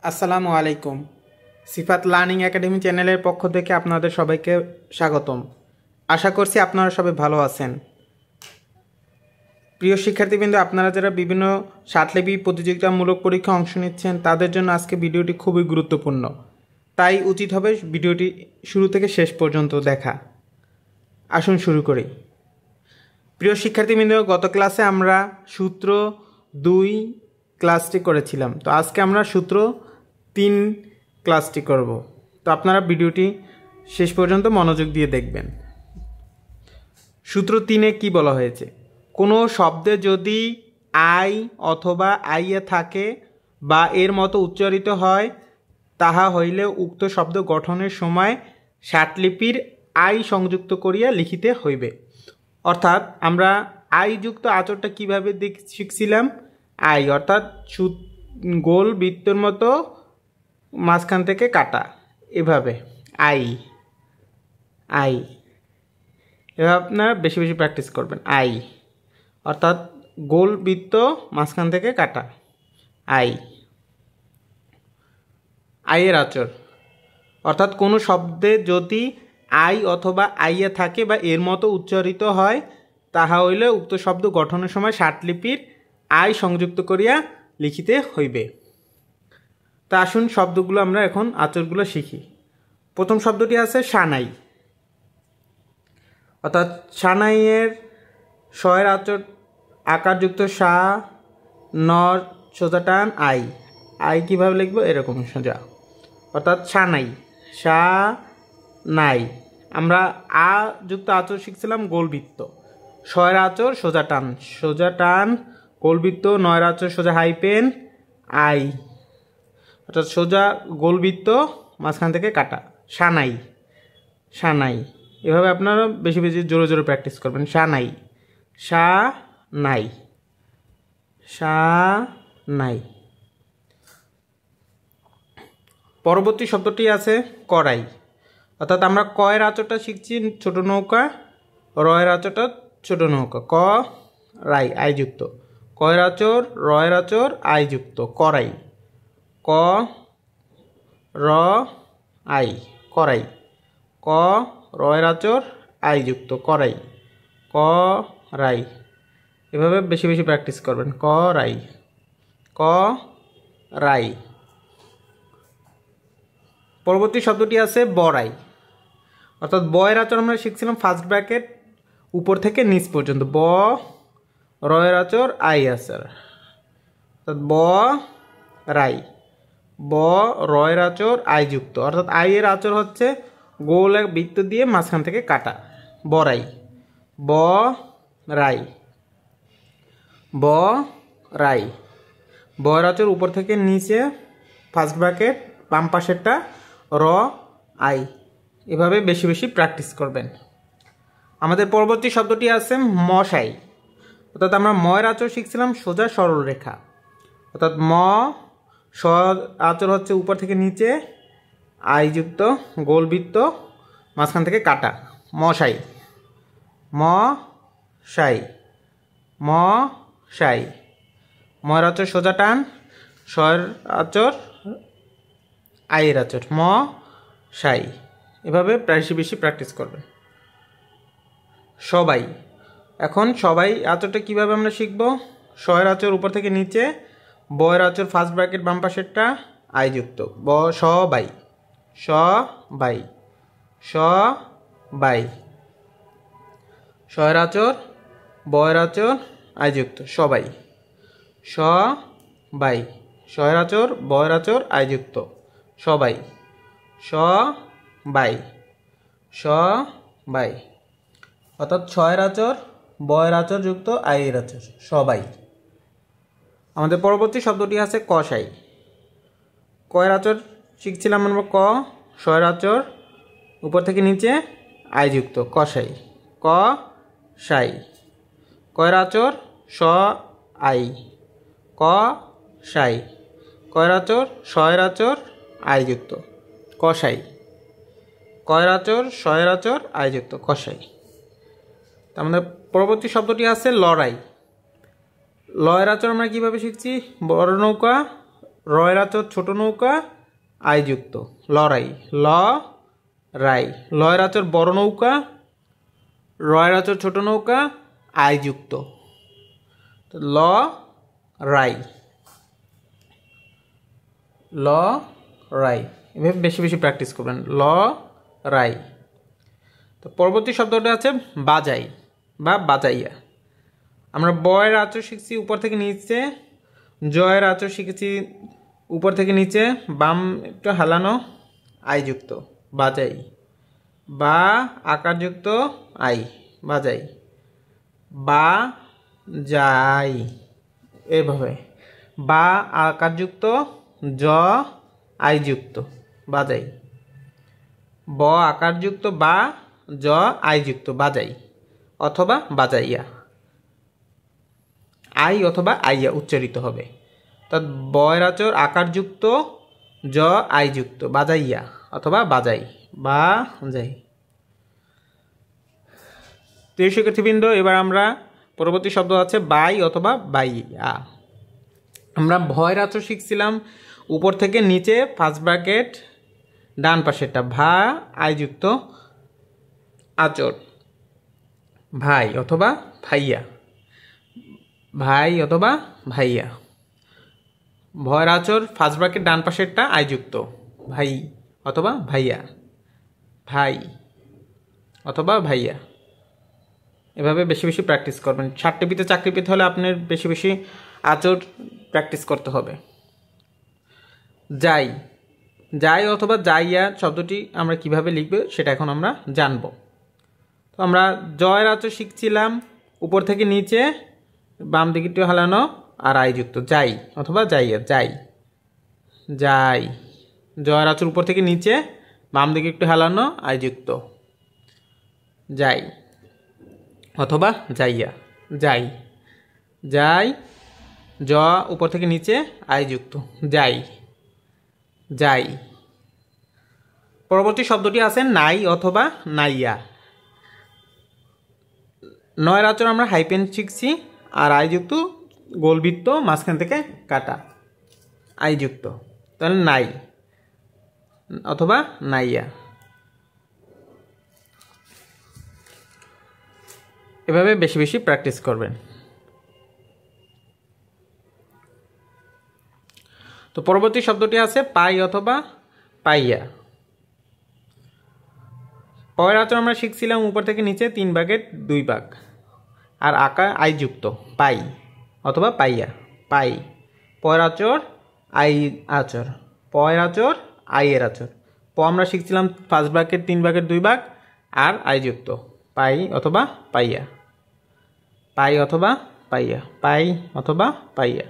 আসসালামু আলাইকুম। সিফাত learning academy চ্যানেলের পক্ষ থেকে আপনাদের সবাইকে স্বাগতম। আশা করছি আপনারা সবাই ভালো আছেন। প্রিয় শিক্ষার্থীবৃন্দ, আপনারা যারা বিভিন্ন সাতলিপি প্রতিযোগিতামূলক পরীক্ষা অংশ নিচ্ছেন তাদের জন্য আজকে ভিডিওটি খুবই গুরুত্বপূর্ণ, তাই উচিত হবে ভিডিওটি শুরু থেকে শেষ পর্যন্ত দেখা। আসুন শুরু করি। প্রিয় শিক্ষার্থীবৃন্দ, গত ক্লাসে আমরা সূত্র 2 ক্লাসটি করেছিলাম, তো আজকে আমরা সূত্র 3 ক্লাসটি করব। তো আপনারা ভিডিওটি শেষ পর্যন্ত মনোযোগ দিয়ে দেখবেন। সূত্র 3-এ কি বলা হয়েছে? কোনো শব্দে যদি আই অথবা আইয়ে থাকে বা এর মতো উচ্চারিত হয়, তাহা হইলে উক্ত শব্দ গঠনের সময় ষাটলিপির আই সংযুক্ত করিয়া লিখিতে হইবে। অর্থাৎ আমরা আই যুক্ত আচরটা কীভাবে শিখছিলাম? আই অর্থাৎ গোল বৃত্তর মতো মাঝখান থেকে কাটা, এভাবে আই আই এভাবে আপনারা বেশি বেশি প্র্যাকটিস করবেন। আই অর্থাৎ গোল বৃত্ত মাঝখান থেকে কাটা, আই। আইয়ের আচর অর্থাৎ কোনো শব্দে যদি আই অথবা আইয়ে থাকে বা এর মতো উচ্চারিত হয়, তাহা হইলে উক্ত শব্দ গঠনের সময় ষাটলিপির আই সংযুক্ত করিয়া লিখিতে হইবে। তা আসুন শব্দগুলো আমরা এখন আচরগুলো শিখি। প্রথম শব্দটি আছে সানাই, অর্থাৎ সানাইয়ের শয়ের আচর আকারযুক্ত সা, নর সোজা টান আই। আই কীভাবে লিখবো? এরকম সোজা, অর্থাৎ সানাই, সা নাই। আমরা আ যুক্ত আচর শিখছিলাম গোলবৃত্ত, শয়ের আচর সোজা টান গোলবৃত্ত, নয়ের আচর সোজা হাইপেন আই, অর্থাৎ সোজা গোলবৃত্ত মাঝখান থেকে কাটা, সানাই সানাই। এভাবে আপনারা বেশি বেশি জোরে জোরে প্র্যাকটিস করবেন। সানাই, সা নাই, সা নাই। পরবর্তী শব্দটি আছে কড়াই, অর্থাৎ আমরা কয়ের আচরটা শিখছি ছোট নৌকা, রয়ের আচরটা ছোট নৌকা, ক রাই আই যুক্ত, কয়ের আচর রয়ের আচর আই যুক্ত, কড়াই, ক র আই কড়াই, ক রয়ের আচর আই যুক্ত, কড়াই, ক রাই। এভাবে বেশি বেশি প্র্যাকটিস করবেন। ক রাই, ক রাই। পরবর্তী শব্দটি আছে বড়াই, অর্থাৎ বয়ের আচর আমরা শিখছিলাম ফার্স্ট ব্র্যাকেট উপর থেকে নিচ পর্যন্ত, ব রয়ের আচর আই আচর, অর্থাৎ ব রাই, ব রয়ের আচর আই যুক্ত, অর্থাৎ আই এর আচর হচ্ছে গোল এক বৃত্ত দিয়ে মাঝখান থেকে কাটা, বড়াই, ব রাই, ব রাই। বয়ের আচর উপর থেকে নিচে ফার্স্ট ব্র্যাকেট বাম পাশেরটা র আই। এভাবে বেশি বেশি প্র্যাকটিস করবেন। আমাদের পরবর্তী শব্দটি আছে মশাই, অর্থাৎ আমরা ময়ের আচর শিখছিলাম সোজা সরল রেখা, অর্থাৎ ম স আচর হচ্ছে উপর থেকে নিচে আই যুক্ত গোলবৃত্ত মাঝখান থেকে কাটা, মশাই, ম সাই, ম সাই। ময়ের আচর সোজা টান, শয়ের আচর আইয়ের আচর, ম সাই। এভাবে বেশি বেশি প্র্যাকটিস করবেন। সবাই, এখন সবাই আচরটা কিভাবে আমরা শিখব? শয়ের আচর উপর থেকে নিচে, বয়ের আচর ফার্স্ট ব্র্যাকেট বাম পাশেরটা আই যুক্ত, ব সবাই, সবাই, সবাই। শয়ের আচর বয়ের আচর আই যুক্ত, সবাই, সবাই। শয়ের আচর বয়ের আচর আই যুক্ত, সবাই, সবাই, সবাই। অর্থাৎ ছয়ের আচর বয়ের আচর যুক্ত আইয়ের আচর, সবাই। আমাদের পরবর্তী শব্দটি আছে কসাই, কয়ের আচর শিখছিলাম আমরা ক, শয়ের আচর উপর থেকে নিচে আই যুক্ত, কসাই, ক সাই। কয়ের আচর স আই, ক সাই। কয়ের আচর শয়ের আচর আই যুক্ত, কসাই, কয়ের আচর শয়ের আচর আই যুক্ত, কসাই। আমাদের পরবর্তী শব্দটি আছে লড়াই, লয়ের আচর আমরা কীভাবে শিখছি? বড় নৌকা রয়ের আচর ছোট নৌকা আই যুক্ত লড়াই ল রাই। লয়ের আচর বড় নৌকা, রয়ের আচর ছোট নৌকা আই যুক্ত ল রাই ল রাই। এভাবে বেশি বেশি প্র্যাকটিস করবেন ল রাই। তো পরবর্তী শব্দটা আছে বাজাই বা বাজাইয়া। আমরা বয়ের আচর শিখছি উপর থেকে নিচে, জয়ের আচর শিখেছি উপর থেকে নিচে, বাম একটু হালানো আই যুক্ত বাজাই বা আকারযুক্ত আই বাজাই বা যাই। এভাবে বা আকারযুক্ত জ আই যুক্ত বাজাই, ব আকারযুক্ত বা জ আই যুক্ত বাজাই অথবা বাজাইয়া। আই অথবা আইয়া উচ্চারিত হবে। অর্থাৎ বয়ের আচর আকারযুক্ত জ আই যুক্ত বাজাইয়া অথবা বাজাই বা যাই। প্রিয় শিক্ষার্থীবৃন্দ, এবার আমরা পরবর্তী শব্দ আছে বাই অথবা বাইয়া। আমরা ভয়ের আচর শিখছিলাম উপর থেকে নিচে ফার্স্ট ব্র্যাকেট ডান পাশেরটা ভা আই যুক্ত আচর ভাই অথবা ভাইয়া, ভাই অথবা ভাইয়া। ভয়ের আচর ফার্স্ট ব্র্যাকেট ডান পাশেরটা আই যুক্ত ভাই অথবা ভাইয়া, ভাই অথবা ভাইয়া। এভাবে বেশি বেশি প্র্যাকটিস করবেন। 60টি পিতে চাকরি পেতে হলে আপনার বেশি বেশি আচর প্র্যাকটিস করতে হবে। যাই, যাই অথবা যাইয়া শব্দটি আমরা কিভাবে লিখব সেটা এখন আমরা জানব। তো আমরা জয়ের আচর শিখছিলাম উপর থেকে নিচে, বাম দিকে একটু হালানো আর আই যুক্ত যাই অথবা যাইয়া যাই যাই। জয়ের আচর উপর থেকে নিচে, বাম দিকে একটু হালানো আই যুক্ত যাই অথবা যাইয়া যাই যাই। জ উপর থেকে নিচে আই যুক্ত যাই যাই। পরবর্তী শব্দটি আছে নাই অথবা নাইয়া। নয়ের আচর আমরা হাইপেন শিখছি আর আই যুক্ত গোলবৃত্ত মাঝখান থেকে কাটা আই যুক্ত, তাহলে নাই অথবা নাইয়া। এভাবে বেশি বেশি প্র্যাকটিস করবেন। তো পরবর্তী শব্দটি আছে পাই অথবা পাইয়া। পয়ের আচর আমরা শিখছিলাম উপর থেকে নিচে 3 ভাগের 2 ভাগ আর আকা আই যুক্ত পাই অথবা পাইয়া পাই। পয়ের আচর আই আচর, পয়ের আচর আই এর আচর। প আমরা শিখছিলাম ফার্স্ট ভাগের 3 ভাগের 2 ভাগ আর আই যুক্ত পাই অথবা পাইয়া, পাই অথবা পাইয়া, পাই অথবা পাইয়া।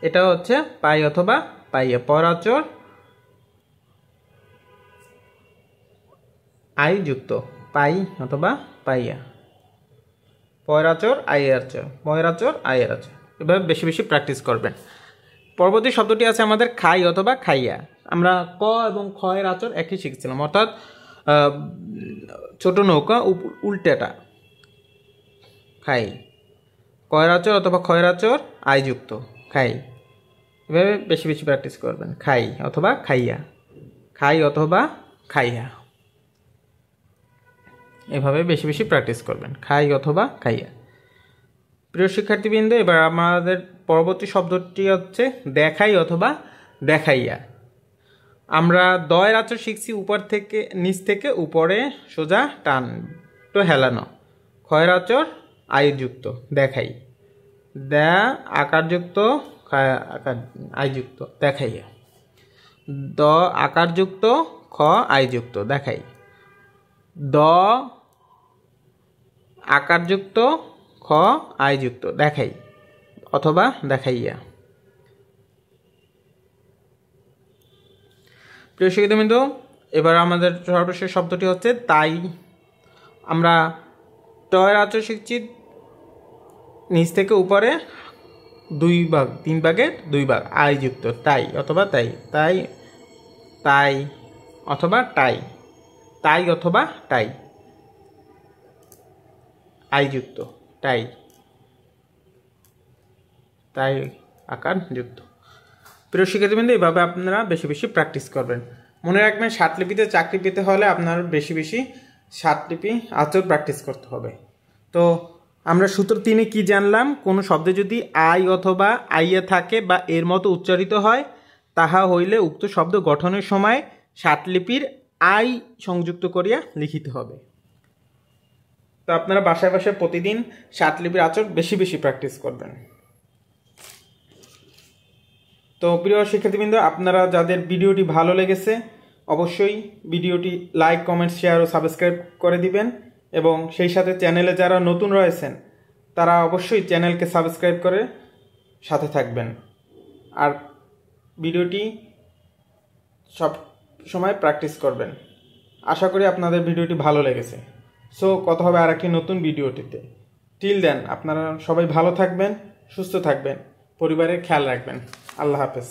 এটা হচ্ছে পাই অথবা পাইয়া। পর আচর আই যুক্ত পাই অথবা পাইয়া, পয়ের আচর আই এর আচর, পয়ের আচর আই এর আচর। এভাবে বেশি বেশি প্র্যাকটিস করবেন। পরবর্তী শব্দটি আছে আমাদের খাই অথবা খাইয়া। আমরা ক এবং খ এর আচর একই শিখছিলাম, অর্থাৎ ছোট নৌকা উল্টেটা খাই। কয়ের আচর অথবা খয়ের আচর আই যুক্ত খাই। এভাবে বেশি বেশি প্র্যাকটিস করবেন। খাই অথবা খাইয়া, খাই অথবা খাইয়া। এভাবে বেশি বেশি প্র্যাকটিস করবেন। খাই অথবা খাইয়া। প্রিয় শিক্ষার্থীবৃন্দ, এবার আমাদের পরবর্তী শব্দটি হচ্ছে দেখাই অথবা দেখাইয়া। আমরা দয়ের আচর শিখছি উপর থেকে নিচ থেকে উপরে সোজা টান তো হেলানো। খয়ের আচর আই যুক্ত দেখাই, দে আকারযুক্ত আকার আই যুক্ত দেখাইয়া। দ আকারযুক্ত খ আই যুক্ত দেখাই, দ আকারযুক্ত খ আই যুক্ত দেখাই অথবা দেখাইয়া। প্রিয় শিক্ষার্থীবৃন্দ, এবার আমাদের সর্বশেষ শব্দটি হচ্ছে তাই। আমরা টয়ের আচর শিখছি নিচ থেকে উপরে 2 ভাগ 3 ভাগের 2 ভাগ আই যুক্ত তাই অথবা তাই, তাই তাই অথবা টাই, তাই অথবা টাই। আই যুক্ত, টাই, তাই আকার যুক্ত। প্রিয় শিক্ষার্থীবৃন্দ, এভাবে আপনারা বেশি বেশি প্র্যাকটিস করবেন। মনে রাখবেন ষাটলিপিতে চাকরি পেতে হলে আপনার বেশি বেশি ষাটলিপি আচর প্র্যাকটিস করতে হবে। তো আমরা সূত্র 3-এ কি জানলাম? কোনো শব্দে যদি আই অথবা আইয়া থাকে বা এর মতো উচ্চারিত হয়, তাহা হইলে উক্ত শব্দ গঠনের সময় ষাটলিপির আই সংযুক্ত করিয়া লিখিতে হবে। তো আপনারা বাসায় বাসায় প্রতিদিন ষাটলিপির আচর বেশি বেশি প্র্যাকটিস করবেন। তো প্রিয় শিক্ষার্থীবৃন্দ, আপনারা যাদের ভিডিওটি ভালো লেগেছে অবশ্যই ভিডিওটি লাইক, কমেন্ট, শেয়ার ও সাবস্ক্রাইব করে দিবেন, এবং সেই সাথে চ্যানেলে যারা নতুন রয়েছেন তারা অবশ্যই চ্যানেলকে সাবস্ক্রাইব করে সাথে থাকবেন। আর ভিডিওটি সব সময় প্র্যাকটিস করবেন। আশা করি আপনাদের ভিডিওটি ভালো লেগেছে। সো কথা হবে আর একটি নতুন ভিডিওটিতে। টিল দেন আপনারা সবাই ভালো থাকবেন, সুস্থ থাকবেন, পরিবারের খেয়াল রাখবেন। আল্লাহ হাফেজ।